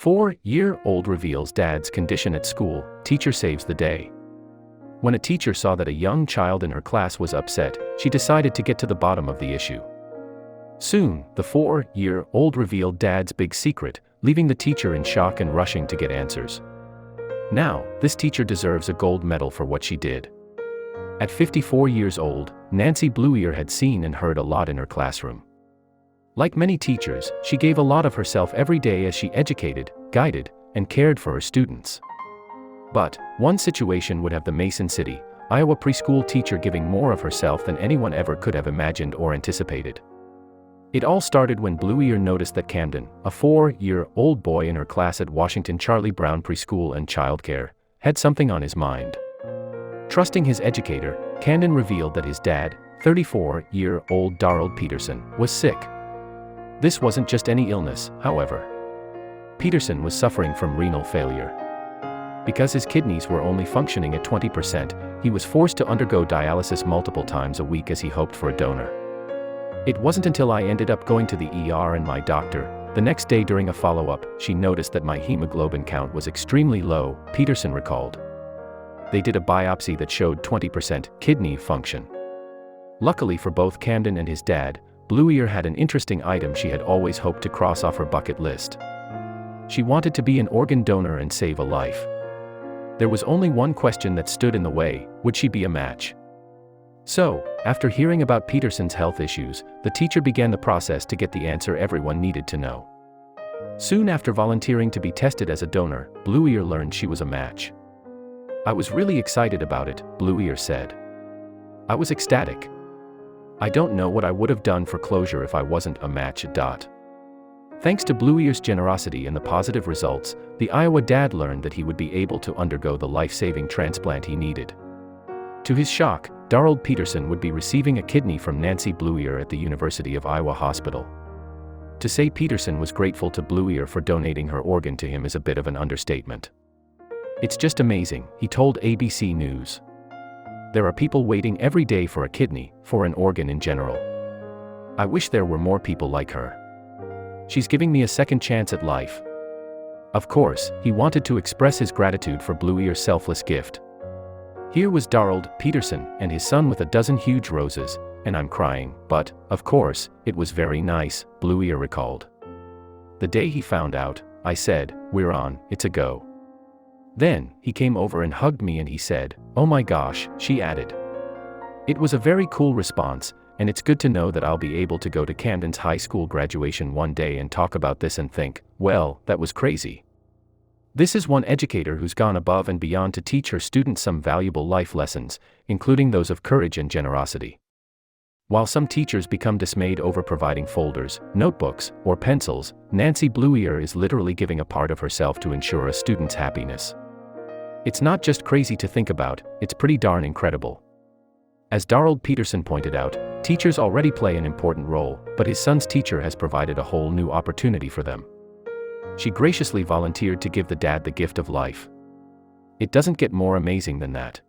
4-year-old reveals dad's condition at school, teacher saves the day. When a teacher saw that a young child in her class was upset, she decided to get to the bottom of the issue. Soon, the 4-year-old revealed dad's big secret, leaving the teacher in shock and rushing to get answers. Now, this teacher deserves a gold medal for what she did. At 54 years old, Nancy Blueear had seen and heard a lot in her classroom. Like many teachers, she gave a lot of herself every day as she educated, guided, and cared for her students. But one situation would have the Mason City, Iowa preschool teacher giving more of herself than anyone ever could have imagined or anticipated. It all started when Blueear noticed that Camden, a 4-year-old boy in her class at Washington Charlie Brown Preschool and Childcare, had something on his mind. Trusting his educator, Camden revealed that his dad, 34-year-old Darrell Peterson, was sick. This wasn't just any illness, however. Peterson was suffering from renal failure. Because his kidneys were only functioning at 20%, he was forced to undergo dialysis multiple times a week as he hoped for a donor. It wasn't until I ended up going to the ER and my doctor, the next day during a follow-up, she noticed that my hemoglobin count was extremely low, Peterson recalled. They did a biopsy that showed 20% kidney function. Luckily for both Camden and his dad, Blueear had an interesting item she had always hoped to cross off her bucket list. She wanted to be an organ donor and save a life. There was only one question that stood in the way: would she be a match? So, after hearing about Peterson's health issues, the teacher began the process to get the answer everyone needed to know. Soon after volunteering to be tested as a donor, Blueear learned she was a match. "I was really excited about it," Blueear said. "I was ecstatic. I don't know what I would have done for closure if I wasn't a match. Thanks to Blueear's generosity and the positive results, the Iowa dad learned that he would be able to undergo the life-saving transplant he needed. To his shock, Darrell Peterson would be receiving a kidney from Nancy Blueear at the University of Iowa Hospital. To say Peterson was grateful to Blueear for donating her organ to him is a bit of an understatement. "It's just amazing," he told ABC News. "There are people waiting every day for a kidney, for an organ in general. I wish there were more people like her. She's giving me a second chance at life." Of course, he wanted to express his gratitude for Blueear's selfless gift. "Here was Darrell Peterson and his son with a dozen huge roses, and I'm crying, but, of course, it was very nice," Blueear recalled. "The day he found out, I said, 'We're on, it's a go.' Then, he came over and hugged me and he said, 'Oh my gosh,'" she added. "It was a very cool response, and it's good to know that I'll be able to go to Camden's high school graduation one day and talk about this and think, well, that was crazy." This is one educator who's gone above and beyond to teach her students some valuable life lessons, including those of courage and generosity. While some teachers become dismayed over providing folders, notebooks, or pencils, Nancy Blueear is literally giving a part of herself to ensure a student's happiness. It's not just crazy to think about, it's pretty darn incredible. As Darrell Peterson pointed out, teachers already play an important role, but his son's teacher has provided a whole new opportunity for them. She graciously volunteered to give the dad the gift of life. It doesn't get more amazing than that.